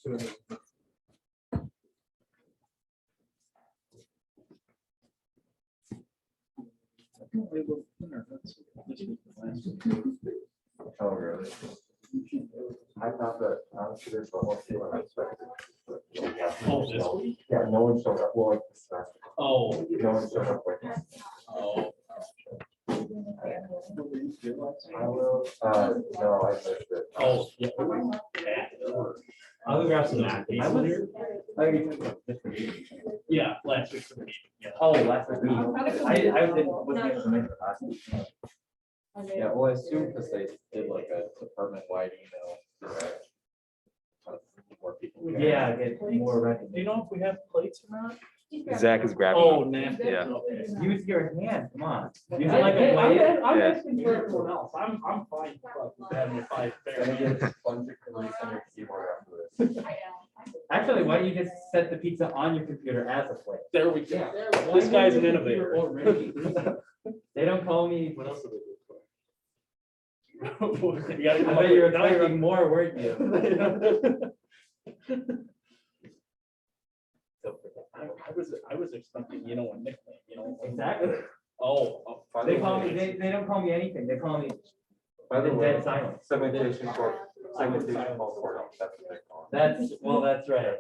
Oh, really? I thought that honestly, there's a whole few I expected. Oh, this week? Yeah, no one showed up. Well, like this semester. Oh. No one showed up with us. Oh. I will, no, I missed it. Oh, yeah. I'll grab some napkins. I was here. Yeah, last week's meeting, yeah. Oh, last week. I didn't, wasn't able to make it last week. Yeah, well, I assume because they did like a department-wide email. More people. Yeah, get more Do you recognition. know if we have plates or not? Zach is grabbing. Oh, them. napkins. Yeah. Okay. Use your hand, come on. Use I- it like a I'm blade. I'm Yeah. asking for everyone else. I'm fine with having a five. Gonna get a sponge release on your keyboard after this. Actually, why don't you just set the pizza on your computer as a plate? There we go. This guy's an innovator. They don't call me, What else do they do? You gotta I come up bet you're with- now expecting more, weren't you? I was expecting, you know, a nickname, you know. Exactly. Oh. They call me, they don't call me anything. They call me By the way, dead silent. segmentation for core, that's what they call it. That's, well, that's right.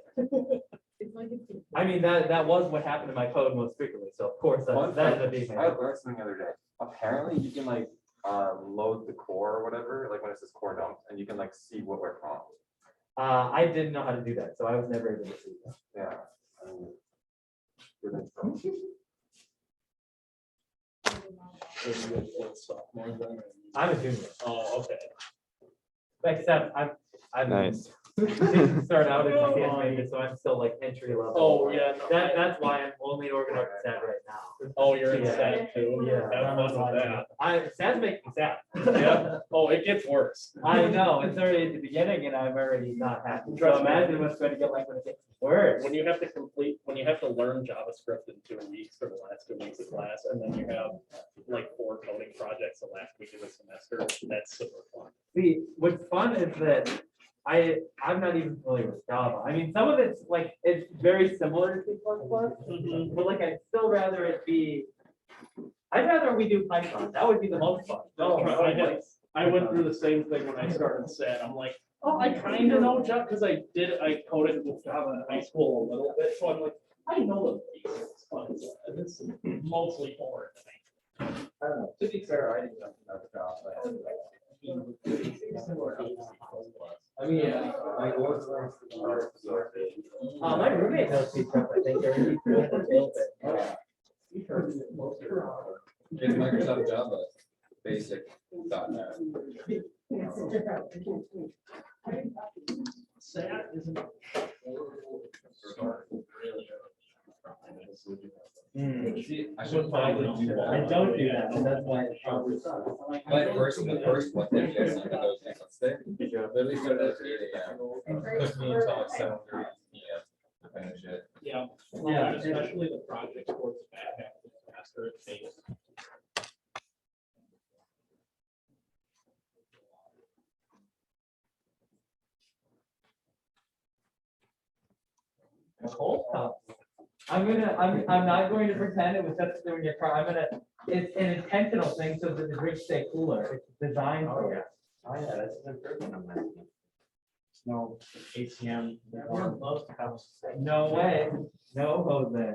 I mean, that was what happened to my code most frequently, so of course, Fun that's fact, a big. I learned something the other day. Apparently, you can like load the core or whatever, like when it says core dump, and you can like see what went wrong. I didn't know how to do that, so I was never able to see that. Yeah. Good info. I'm a junior, Oh, okay. except I'm Nice. didn't start out as a CS major, so I'm still like entry level. Oh, yeah. no, That's why I'm only organized stat right now. Oh, you're in Yeah. stat too. Yeah. Have fun with that. Stats make me sad. Yeah. Oh, it gets worse. I know, it's already at the beginning and I'm already not happy. So imagine what's going to get like when it gets worse. When you have to learn JavaScript in 2 weeks for the last 2 weeks of class, and then you have like 4 coding projects the last week of the semester, that's super fun. See, what's fun is that I'm not even familiar with Java. I mean, some of it's like, it's very similar to C++, but like I'd still rather it be, I'd rather we do Python. That would be the most fun. I went through the same thing when I started SAT. I'm like, oh, I kind of know Java because I coded with Java in high school a little bit. So I'm like, I know the basics, but it's mostly boring to me. I don't know. To be fair, I didn't know Java. I mean, yeah. My roommate knows C++, I think, or he's doing a little bit. It's Microsoft Java, basic .NET. SAT isn't. I should probably do I that. don't do that, and that's why it probably sucks. The first one, they just sent those things on Thursday. Literally started at 8 AM. Took me until like 7:30 PM to finish it. Yeah. Yeah. Especially the project towards the back half of the semester, it takes. I'm not going to pretend it was just doing your car. It's an intentional thing so that the drinks stay cooler. It's designed for it. Oh, yeah, that's an improvement on that. No ACM. No way. No, Jose.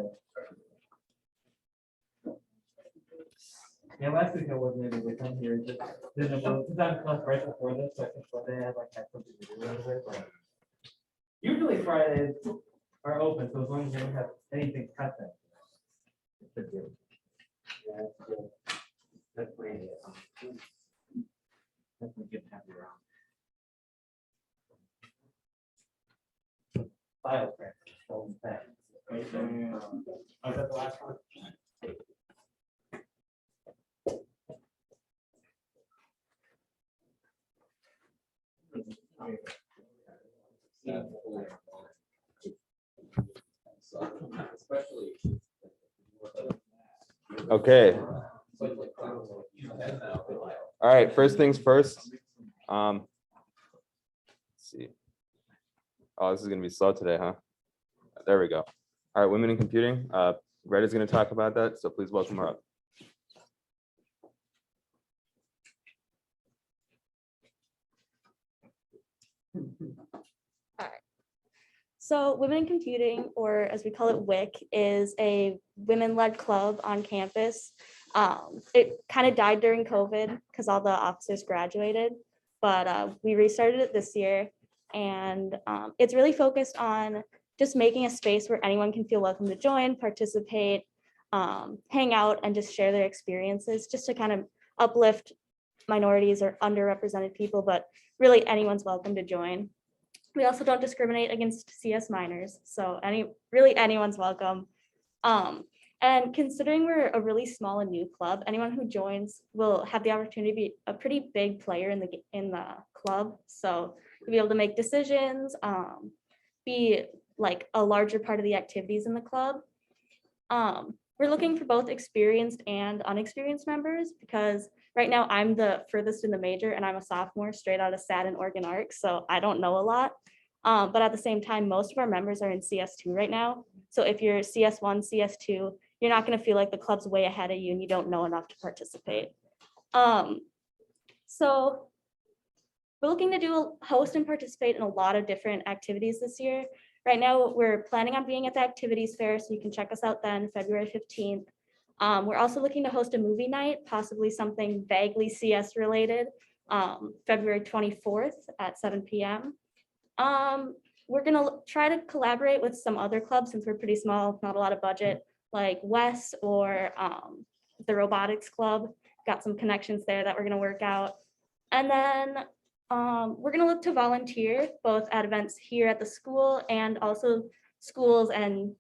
Yeah, last week I wasn't able to come here. Just didn't know, because I'm class right before this, so I think what they had like had something to do with it. But usually Fridays are open, so as long as you don't have anything cut then. it should be. Yeah, it's good. Definitely, definitely good to have you around. File print. So thanks. Was that the last one? Okay. All right, first things first. Let's see. Oh, this is gonna be slow today, huh? There we go. All right, women in computing. Greta's gonna talk about that, so please welcome her up. So Women in Computing, or as we call it, WIC, is a women-led club on campus. It kind of died during COVID because all the officers graduated, but we restarted it this year. And it's really focused on just making a space where anyone can feel welcome to join, participate, hang out, and just share their experiences, just to kind of uplift minorities or underrepresented people, but really anyone's welcome to join. We also don't discriminate against CS minors, so really anyone's welcome. And considering we're a really small and new club, anyone who joins will have the opportunity to be a pretty big player in the club. So you'll be able to make decisions, be like a larger part of the activities in the club. We're looking for both experienced and unexperienced members because right now I'm the furthest in the major and I'm a sophomore straight out of SAT and Oregon Arc, so I don't know a lot. But at the same time, most of our members are in CS2 right now. So if you're CS1, CS2, you're not going to feel like the club's way ahead of you and you don't know enough to participate. So we're looking to host and participate in a lot of different activities this year. Right now, we're planning on being at the activities fair, so you can check us out then, February 15th. We're also looking to host a movie night, possibly something vaguely CS related, February 24th at 7 p.m. We're gonna try to collaborate with some other clubs since we're pretty small, not a lot of budget, like Wes or the robotics club. Got some connections there that we're gonna work out. And then we're gonna look to volunteer both at events here at the school and also schools and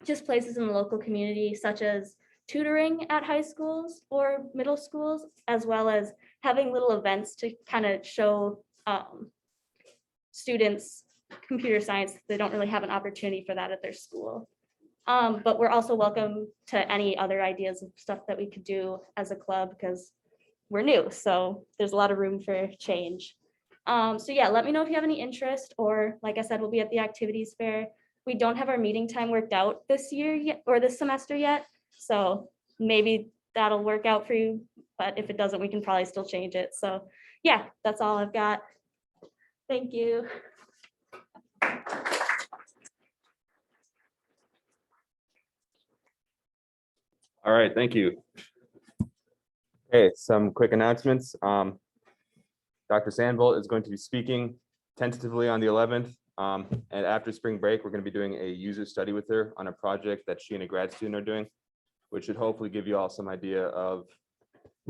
just places in the local community, such as tutoring at high schools or middle schools, as well as having little events to kind of show students computer science. They don't really have an opportunity for that at their school. But we're also welcome to any other ideas of stuff that we could do as a club because we're new, so there's a lot of room for change. So yeah, let me know if you have any interest, or like I said, we'll be at the activities fair. We don't have our meeting time worked out this year yet, or this semester yet, so maybe that'll work out for you, but if it doesn't, we can probably still change it. So yeah, that's all I've got. Thank you. All right, thank you. Okay, some quick announcements. Dr. Sandvolt is going to be speaking tentatively on the 11th. And after spring break, we're going to be doing a user study with her on a project that she and a grad student are doing, which should hopefully give you all some idea of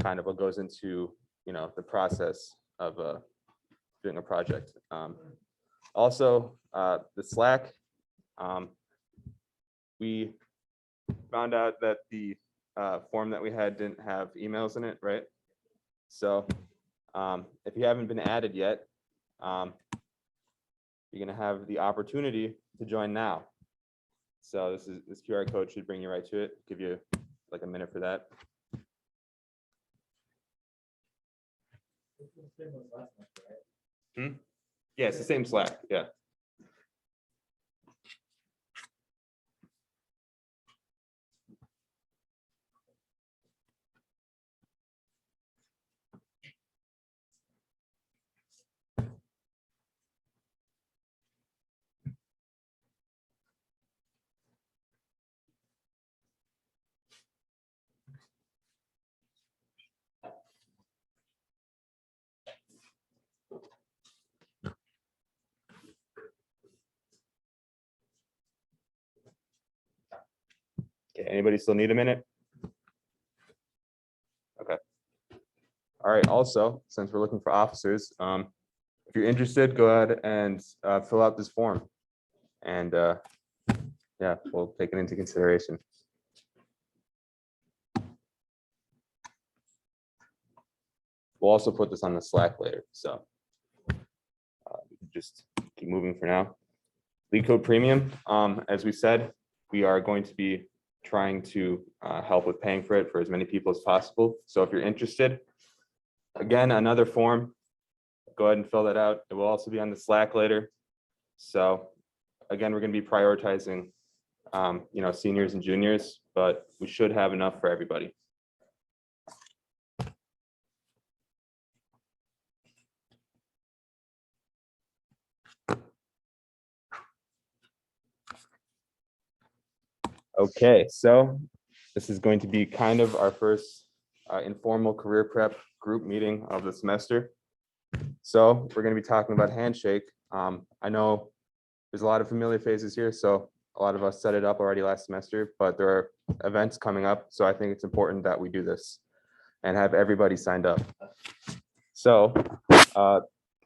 kind of what goes into, the process of doing a project. Also, the Slack, we found out that the form that we had didn't have emails in it, right? So if you haven't been added yet, you're gonna have the opportunity to join now. So this QR code should bring you right to it. Give you like a minute for that. Yeah, it's the same Slack. Yeah. Okay, anybody still need a minute? Okay. All right, also, since we're looking for officers, if you're interested, go ahead and fill out this form. And yeah, we'll take it into consideration. We'll also put this on the Slack later, so we can just keep moving for now. Lead Code Premium, as we said, we are going to be trying to help with paying for it for as many people as possible. So if you're interested, again, another form, go ahead and fill that out. It will also be on the Slack later. So again, we're going to be prioritizing, seniors and juniors, but we should have enough for everybody. Okay, so this is going to be kind of our first informal career prep group meeting of the semester. So we're going to be talking about handshake. I know there's a lot of familiar faces here, so a lot of us set it up already last semester, but there are events coming up, so I think it's important that we do this and have everybody signed up. So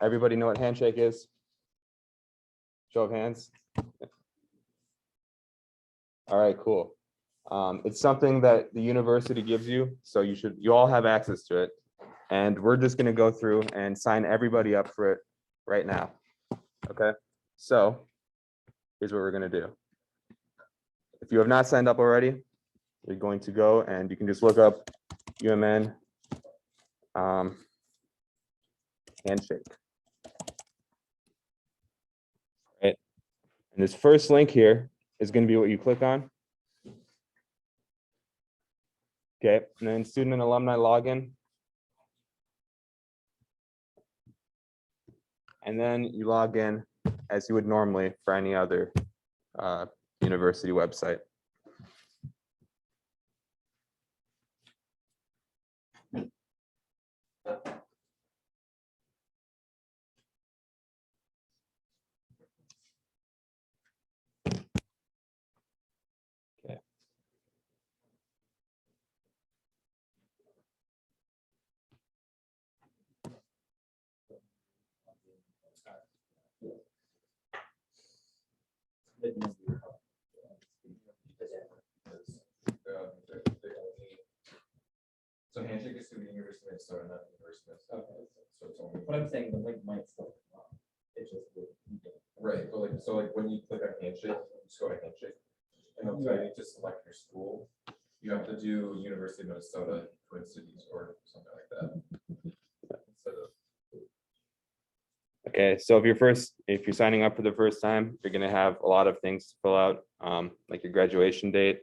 everybody know what handshake is? Show of hands. All right, cool. It's something that the university gives you, so you all have access to it. And we're just gonna go through and sign everybody up for it right now. Okay, so here's what we're gonna do. If you have not signed up already, you're going to go and you can just look up UMN handshake. Right, and this first link here is going to be what you click on. Okay, and then student and alumni login. And then you log in as you would normally for any other university website. Okay. So handshake is to the University of Minnesota, not the University of Minnesota. Okay. So it's only. But I'm saying the link might still come up. It just would. Right, but like when you click on handshake, you just go to handshake. And then you need to select your school. You have to do University of Minnesota, Twin Cities, or something like that. Instead of. Okay, so if you're signing up for the first time, you're gonna have a lot of things to fill out, like your graduation date,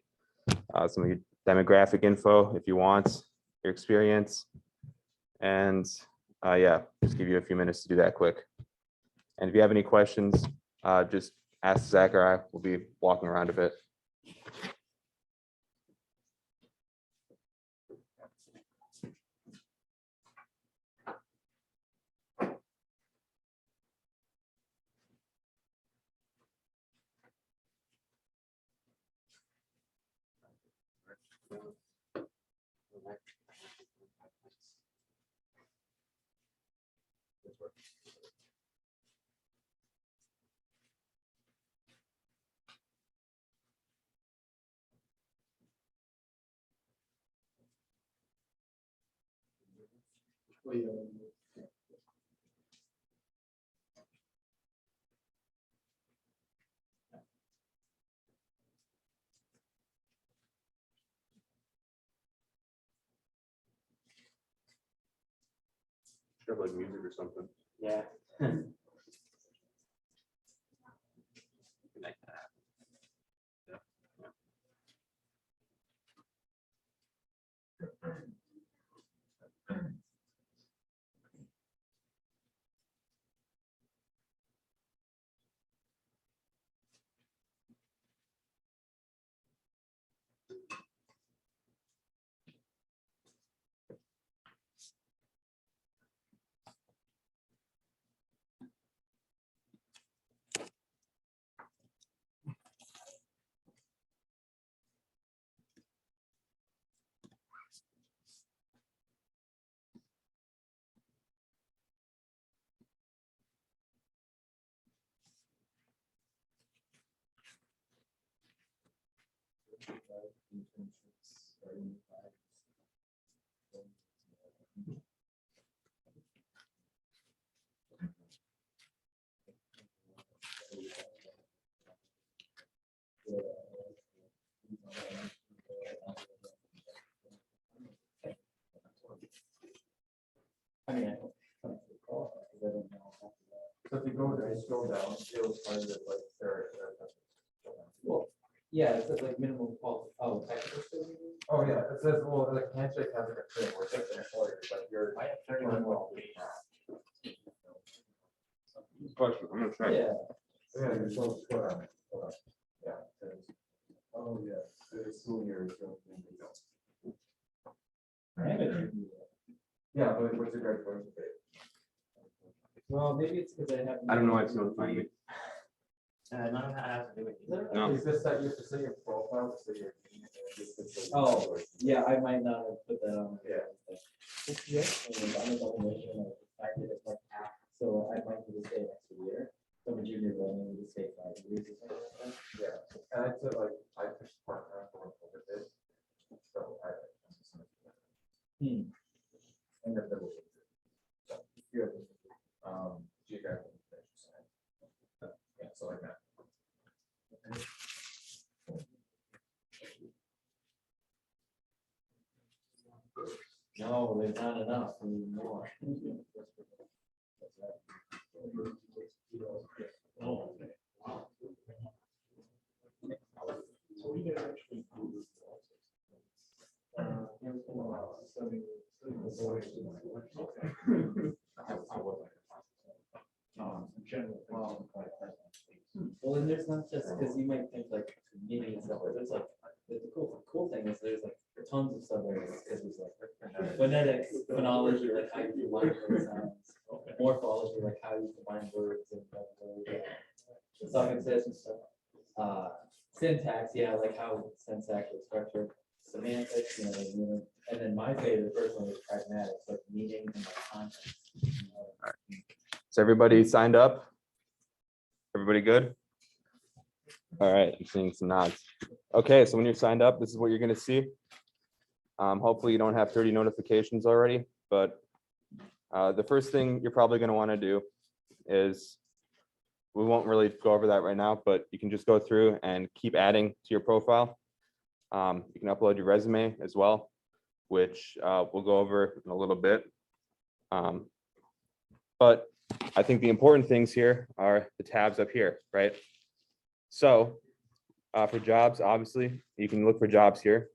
some of your demographic info if you want, your experience. And yeah, just give you a few minutes to do that quick. And if you have any questions, just ask Zach or I will be walking around a bit. Have like music or something. Yeah. I mean, I don't recall, because I don't know. So if you go there, scroll down, those kinds of like, Well, yeah, it says like minimum technical skills. oh, yeah, it says, well, like handshake has like a framework, that's an employer, but you're. I have 31 qualifications. Question, I'm gonna try. Yeah. Yeah, you're supposed to, hold on. Yeah, it says, oh, yeah, the school year is. Manager. Yeah, but what's your graduation date? Well, maybe it's because I have. I don't know why it's not finding it. None of that has to do with you. No. Is this that you have to say your profile, so your name and then just the- Oh, yeah, I might not have put that on. Yeah. Yeah. I'm a double major, and I did it like half, so I might need to stay an extra year. So I'm a junior, but I need to stay 5 years or something like that. Yeah, and I said like, I pushed part-time for a bit, so I. Hmm. And then there will be. So, you have, geographic information side. Yeah, so like that. No, there's not enough, we need more. Well, and there's not just, because you might think like meeting and stuff, but there's like, the cool thing is there's like tons of subjects, because there's like phonetics, phonology, like how you combine word sounds, morphology, like how you combine words and suffixes and stuff. Syntax, yeah, like how syntax is structured, semantics, and then my favorite personally is pragmatics, like meaning and like context. Is everybody signed up? Everybody good? All right, I'm seeing some nods. Okay, so when you're signed up, this is what you're gonna see. Hopefully you don't have 30 notifications already, but the first thing you're probably gonna wanna do is, we won't really go over that right now, but you can just go through and keep adding to your profile. You can upload your resume as well, which we'll go over in a little bit. But I think the important things here are the tabs up here, right? So for jobs, obviously, you can look for jobs here.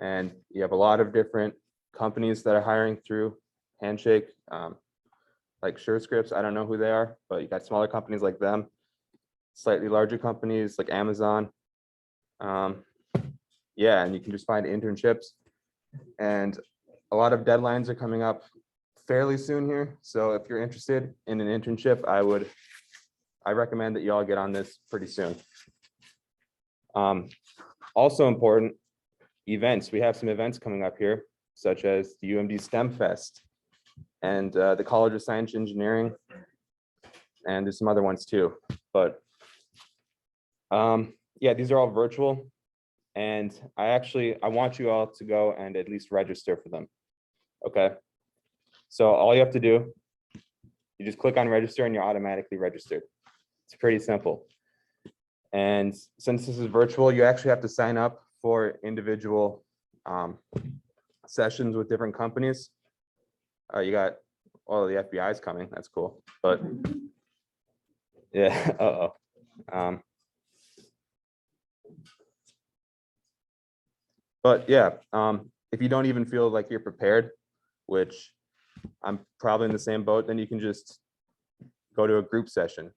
And you have a lot of different companies that are hiring through Handshake, like SureScripts. I don't know who they are, but you got smaller companies like them, slightly larger companies like Amazon. Yeah, and you can just find internships. And a lot of deadlines are coming up fairly soon here. So if you're interested in an internship, I recommend that you all get on this pretty soon. Also important, events. We have some events coming up here, such as the UMD STEM Fest and the College of Science Engineering. And there's some other ones too, but yeah, these are all virtual. And I want you all to go and at least register for them. Okay. So all you have to do, you just click on register and you're automatically registered. It's pretty simple. And since this is virtual, you actually have to sign up for individual sessions with different companies. You got all the FBI is coming. That's cool. But yeah, but yeah, if you don't even feel like you're prepared, which I'm probably in the same boat, then you can just go to a group session.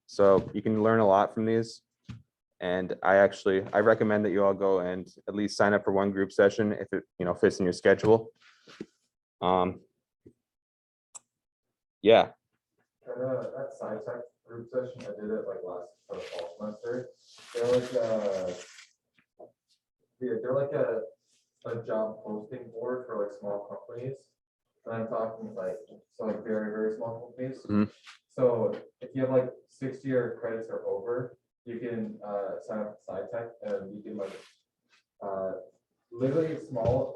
So you can learn a lot from these. And I recommend that you all go and at least sign up for one group session if it fits in your schedule. Yeah. That science tech group session, I did it like last fall semester. They're like a job posting board for like small companies. And I'm talking like very, very small companies. Mhm. So if you have like 60 or credits or over, you can sign up for SciTech and you can like literally small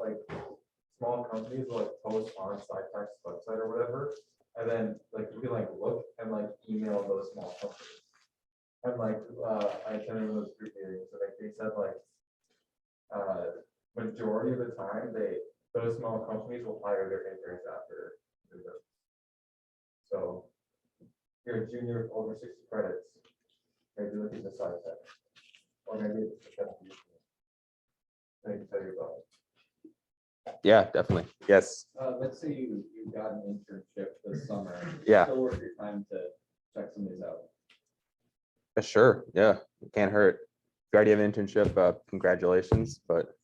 companies will like post on SciTech's website or whatever. And then like you can like look and like email those small companies. And like I attended those group meetings and like they said like majority of the time those small companies will hire their interns after. So you're a junior with over 60 credits, maybe look at the side tech. Or maybe it's the I can tell you about it. Yeah, definitely. Yes. Let's say you got an internship this summer. Yeah. Still worth your time to check some of these out. Sure. Yeah, it can't hurt. If you already have an internship, congratulations. But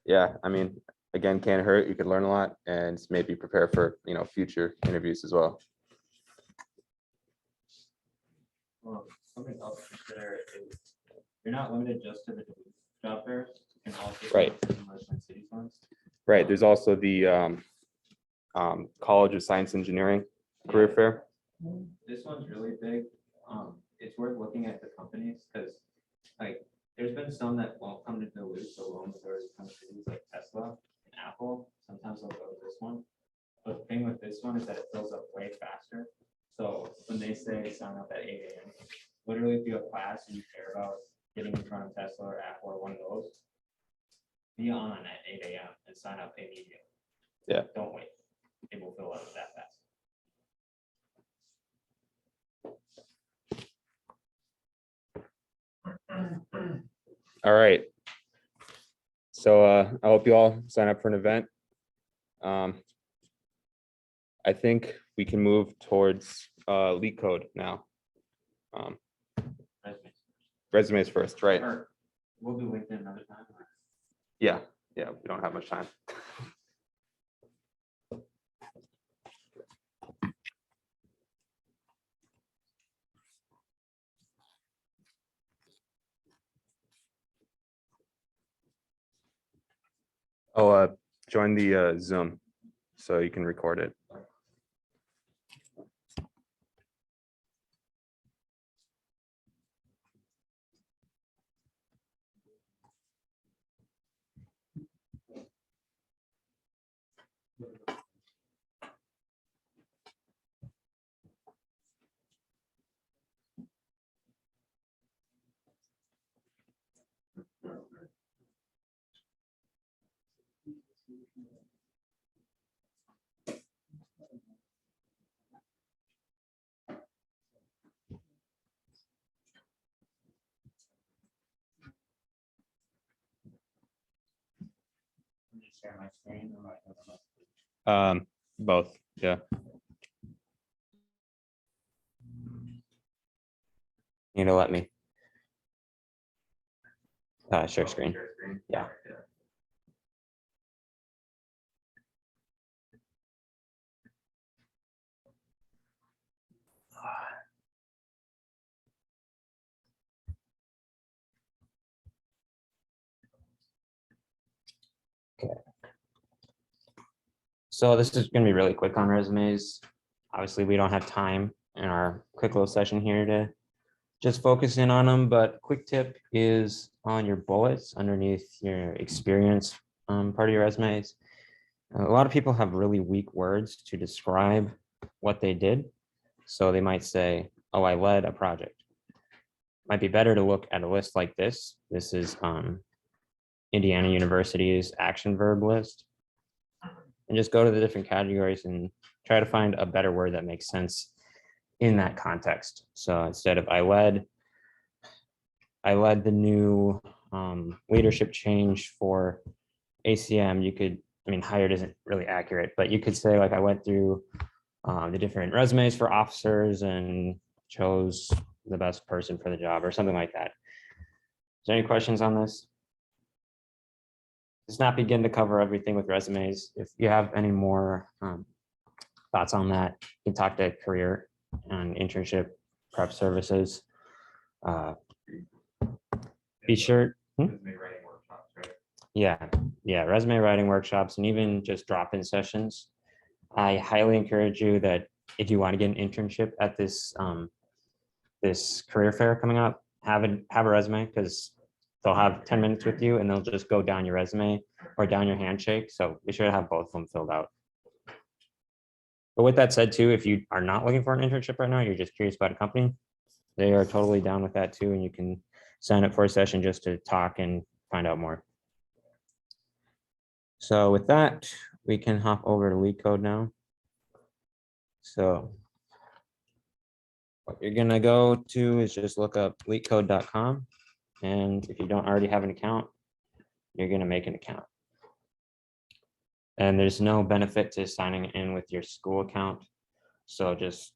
yeah, I mean, again, can't hurt. You could learn a lot and maybe prepare for, future interviews as well. Something else to consider is you're not limited just to the Duluth job fairs. You can also Right. go to some Richmond City ones. Right. There's also the College of Science Engineering Career Fair. This one's really big. It's worth looking at the companies because like there's been some that won't come to Duluth, so loans or come to cities like Tesla and Apple. Sometimes they'll go to this one. But the thing with this one is that it fills up way faster. So when they say sign up at 8 a.m., literally if you have class and you care about getting in front of Tesla or Apple or one of those, be on at 8 a.m. and sign up immediately. Yeah. Don't wait. It will fill up that fast. All right. So I hope you all sign up for an event. I think we can move towards leak code now. Resumes. Resumes first, right? Or we'll do LinkedIn another time. Yeah, we don't have much time. Oh, join the Zoom so you can record it. Share my screen. Both, yeah. Let me share screen. Yeah. Okay. So this is going to be really quick on resumes. Obviously, we don't have time in our quick little session here to just focus in on them, but quick tip is on your bullets underneath your experience part of your resumes. A lot of people have really weak words to describe what they did. So they might say, oh, I led a project. Might be better to look at a list like this. This is Indiana University's action verb list. And just go to the different categories and try to find a better word that makes sense in that context. So instead of I led the new leadership change for ACM, you could, hired isn't really accurate, but you could say like I went through the different resumes for officers and chose the best person for the job or something like that. Is there any questions on this? Does not begin to cover everything with resumes. If you have any more thoughts on that, you can talk to career and internship prep services. Be sure. Resume writing workshops, right? Yeah, resume writing workshops and even just drop-in sessions. I highly encourage you that if you want to get an internship at this this career fair coming up, have a resume because they'll have 10 minutes with you and they'll just go down your resume or down your handshake. So be sure to have both of them filled out. But with that said too, if you are not looking for an internship right now, you're just curious about a company, they are totally down with that too. And you can sign up for a session just to talk and find out more. So with that, we can hop over to lead code now. So What you're gonna go to is just look up leetcode.com. And if you don't already have an account, you're gonna make an account. And there's no benefit to signing in with your school account. So just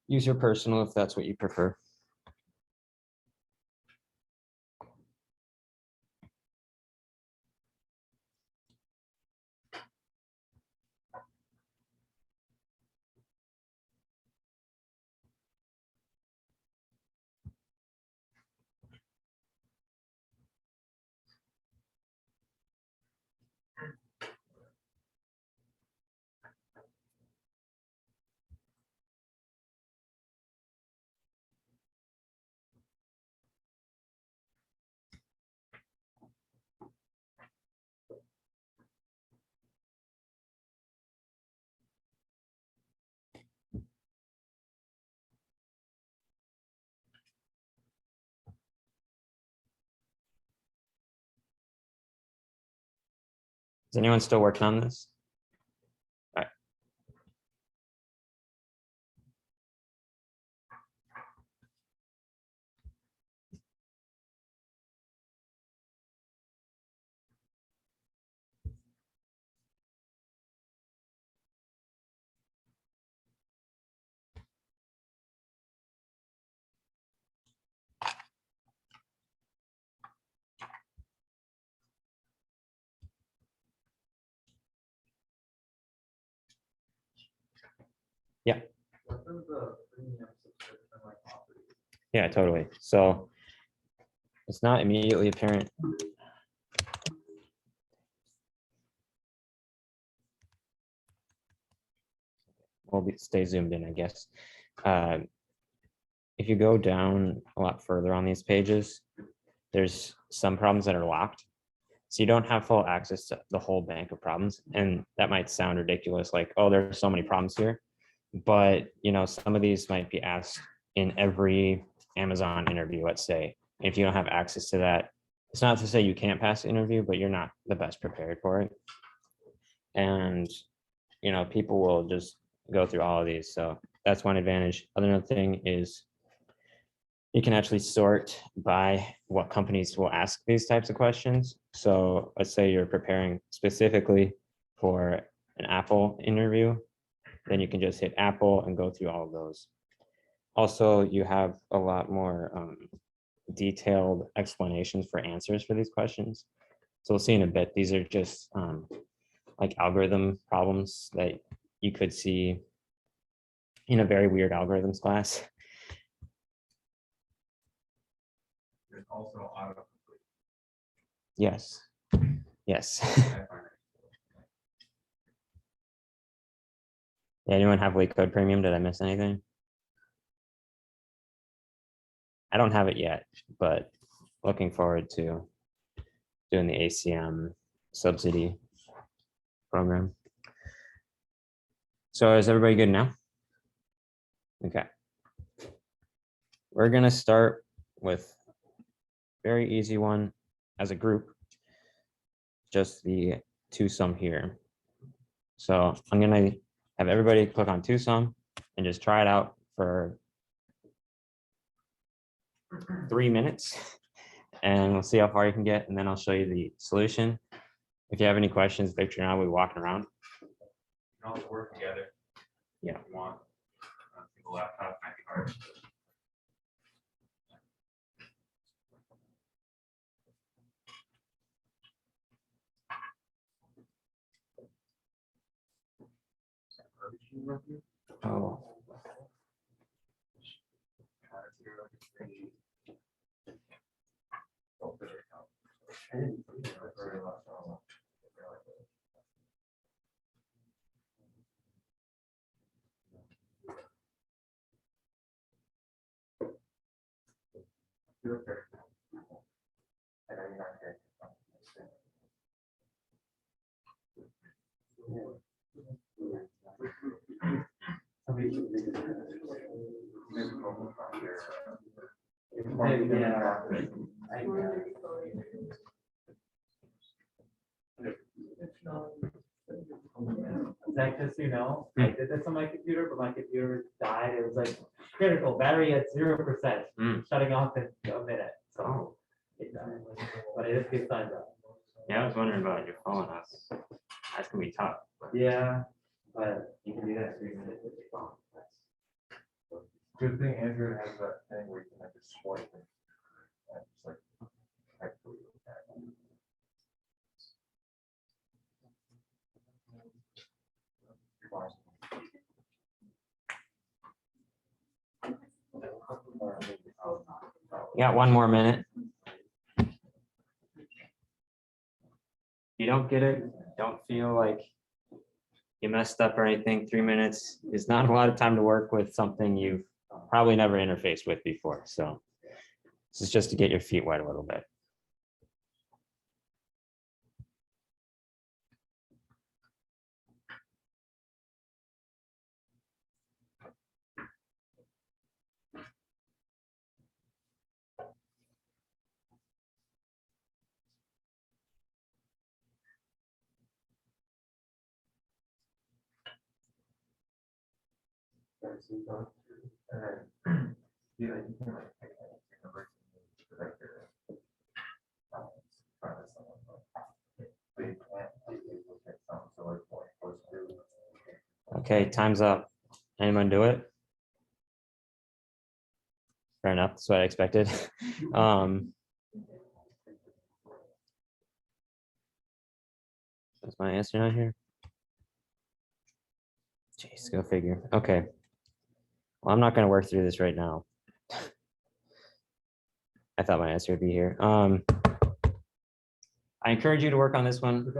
use your personal if that's what you prefer. Is anyone still working on this? All right. Yeah. Yeah, totally. So it's not immediately apparent. We'll stay zoomed in, I guess. If you go down a lot further on these pages, there's some problems that are locked. So you don't have full access to the whole bank of problems. And that might sound ridiculous, like, oh, there's so many problems here. But some of these might be asked in every Amazon interview, let's say. If you don't have access to that, it's not to say you can't pass the interview, but you're not the best prepared for it. And people will just go through all of these. So that's one advantage. Another thing is you can actually sort by what companies will ask these types of questions. So let's say you're preparing specifically for an Apple interview, then you can just hit Apple and go through all of those. Also, you have a lot more detailed explanations for answers for these questions. So we'll see in a bit, these are just like algorithm problems that you could see in a very weird algorithms class. There's also auto. Yes. Yes. Yeah, anyone have LeetCode Premium? Did I miss anything? I don't have it yet, but looking forward to doing the ACM subsidy program. So is everybody good now? Okay. We're gonna start with very easy one as a group, just the two sum here. So I'm gonna have everybody click on two sum and just try it out for 3 minutes, and we'll see how far you can get, and then I'll show you the solution. If you have any questions, Victor and I will be walking around. You can also work together. Yeah. If you want. Single laptop might be hard. Oh. Zach, just so you know, I did this on my computer, but my computer died. It was like critical, battery at 0%, shutting off in a minute, so. It died, but it is good signs up. Yeah, I was wondering about your phone. That's gonna be tough. Yeah, but you can do that in 3 minutes with your phone. Good thing Android has that thing where you can like just swipe and just like type through it. You got 1 more minute. You don't get it, don't feel like you messed up or anything. 3 minutes is not a lot of time to work with something you've probably never interfaced with before. So this is just to get your feet wet a little bit. Okay, time's up. Anyone do it? Fair enough, that's what I expected. That's my answer not here. Jeez, go figure. Okay. Well, I'm not gonna work through this right now. I thought my answer would be here. I encourage you to work on this one.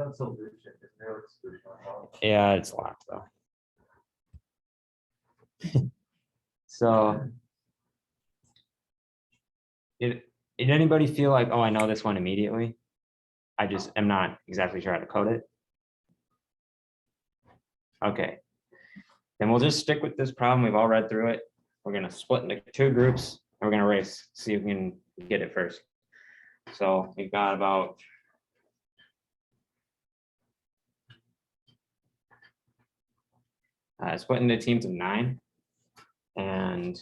Yeah, it's locked though. So, did anybody feel like, oh, I know this one immediately? I just am not exactly sure how to code it. Okay, then we'll just stick with this problem. We've all read through it. We're gonna split into 2 groups and we're gonna race, see who can get it first. So we've got about split into teams of 9. And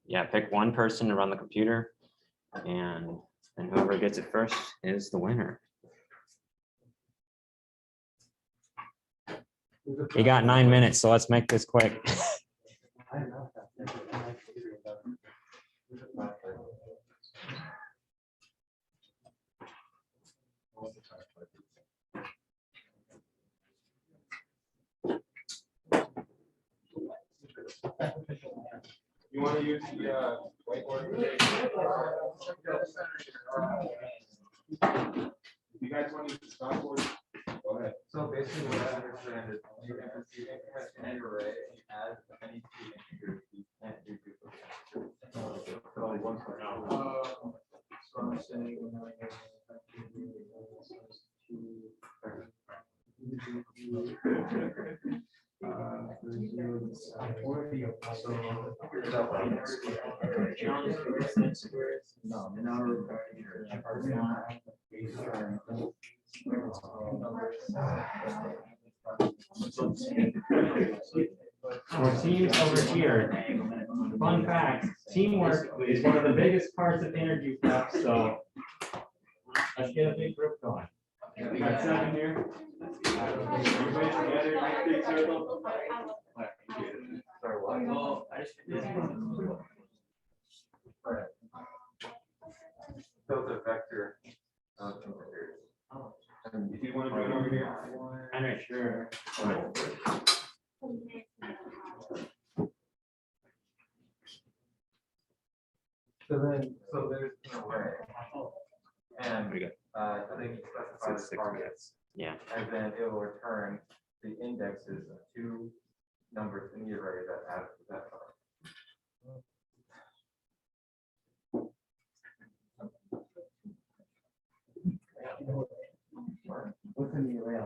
yeah, pick one person to run the computer, and whoever gets it first is the winner. You got 9 minutes, so let's make this quick. You want to use the whiteboard? You guys want to use the chalkboard? Go ahead. So basically what I understand is you can implement any array as any 2 integers. You can't do duplicates. Only one per hour. So I'm saying Our teams over here. Fun fact, teamwork is one of the biggest parts of interview prep, so let's get a big group going. We got 7 here. Everybody together, nice big circle. So it's a vector. If you want to do it over here. All right, sure. So there's an array. And I think you specify the targets. Yeah. And then it will return the indexes of 2 numbers in the array that add to that target. What's in the array?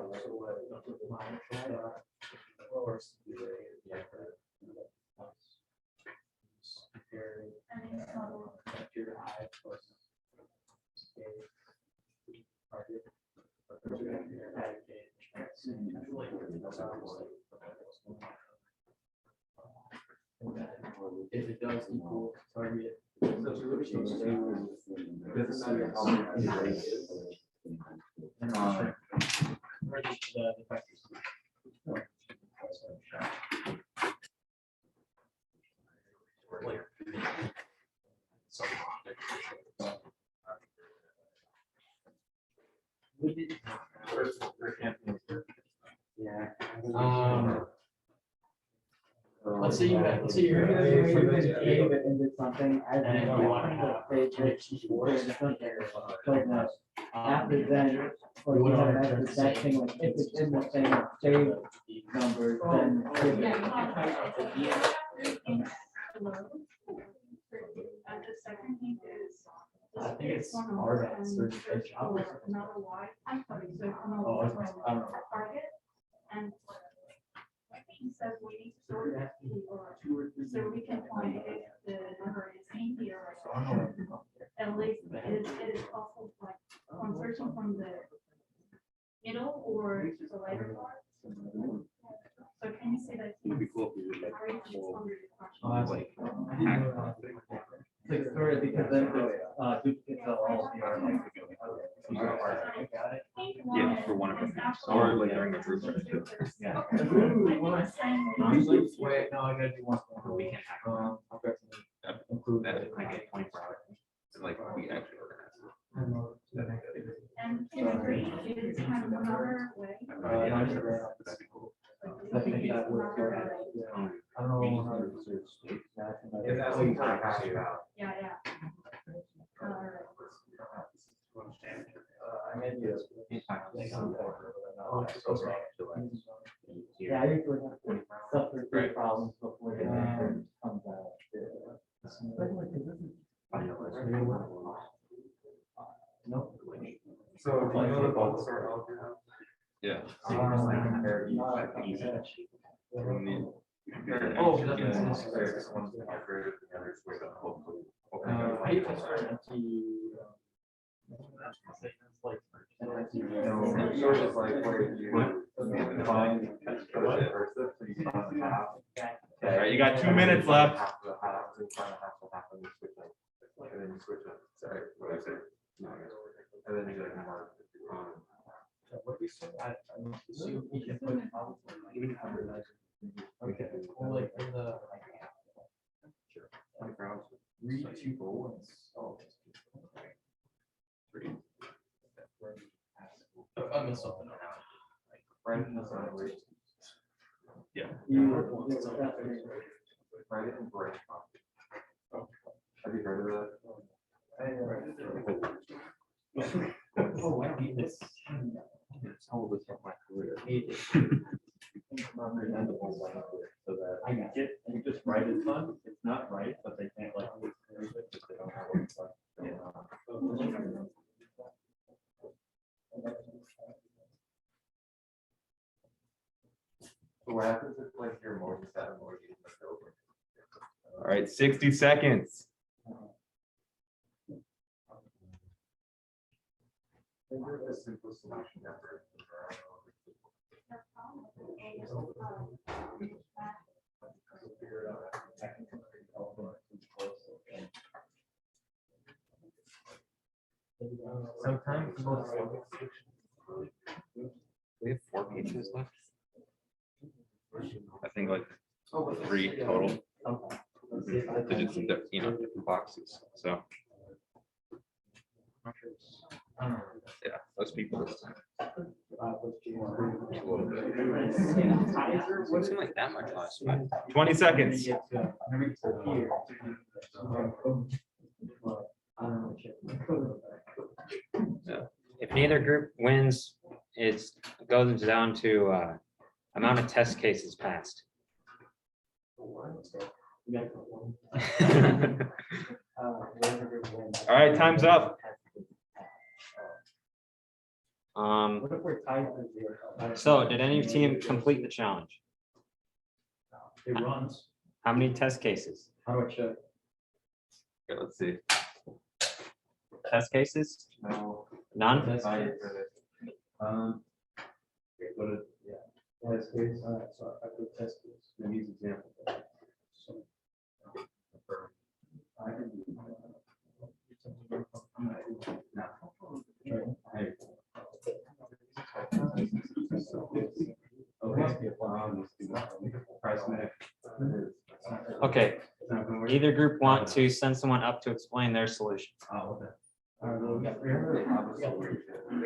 If it does equal target. Yeah. Let's say you had, let's say you're. And did something, and then And you you want wanna to page it, after then, or You you wanna have return that exact the thing, like if it's in the same save numbers, then. I think it's hard at certain edge hours. Oh, I don't know. So we can find if the number is in here, at least it is possible, like, on searching from the middle or the later part. So can you say that? It'd be cool if we did like Oh, I was like, I didn't know. Like, sorry, because then the duplicates will all be our next. Yeah, for one of them, or like during the group. Yeah. Wait, no, I gotta do one. We can Include that that. is like a 24 hour. Like we actually organize. And can agree, it is kind of another way. That'd be cool. I think that would be right. I don't know how to search. If that's what you kind of have to do. Yeah, yeah. Alright. Yeah, I usually have to suffer through problems before the answer comes out. No. So do you know the bulk sort algorithm? Yeah. So you can just like compare each like each. Oh, that's what it is. Compare this one's more greater than the others, where the hopefully. How you can start empty. No, short is like where you define recursive, so you find the half. All right, you got 2 minutes left. Half of the half, so you find the half of the half, and you switch it. And then you switch it, sorry, what did I say? No, and then you like more. What do we say? So you can put. Okay, well, like in the. Read two bullets. I missed something. Yeah. Write it in brain. Have you heard of that? Oh, I need this. Told us about my career. So that I get it, and you just write it fun, it's not right, but they can't like. They don't know what it's like. So what happens if like your emoji set emoji is left over? All right, 60 seconds. Figure a simple solution ever. Sometimes the most. We have 4 pages left. I think like 3 total. They're just in you know, different boxes. So yeah, those people. It seemed like that much less. But 20 seconds. If neither group wins, it goes down to amount of test cases passed. All right, time's up. What if we're tied for 0? So did any team complete the challenge? It runs. How many test cases? How do I check? Okay, let's see. Test cases? No. None? Test Not case. yet for this. What test case. So I put test case. Then use example. So, I can do. Okay, either group want to send someone up to explain their solution. They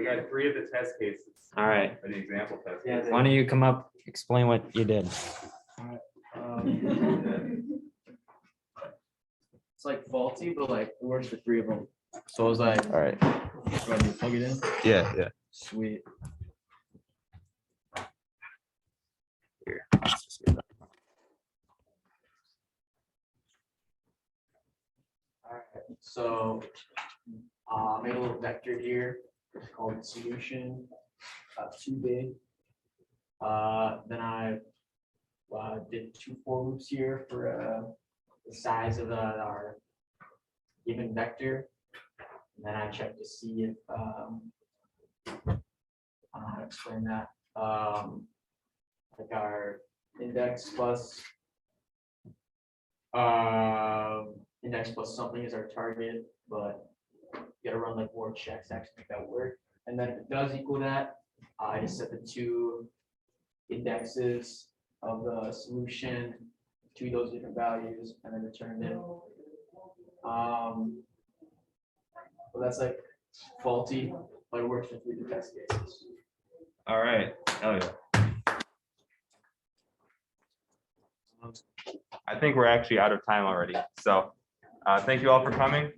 got 3 of the test cases. All right, For the example test. Yeah, why don't you come up, explain what you did? It's like faulty, but like it works for 3 of them. So I was like, All right. do I need to plug it in? Yeah. Sweet. Alright, so I made a little vector here. It's called solution. Too big. Then I did 2 for loops here for the size of our given vector. And then I checked to see if I don't know how to explain that. Like our index plus something is our target, but you gotta run like more checks to actually make that work. And then if it does equal that, I just set the 2 indexes of the solution to those different values and then return it. Well, that's like faulty, but it works for 3 of the test cases. All right. Hell yeah. I think we're actually out of time already. So thank you all for coming.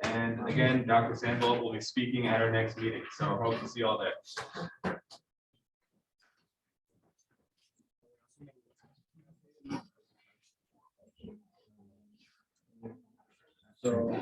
And again, Dr. Sandvold will be speaking at our next meeting. So hope to see you all there. So.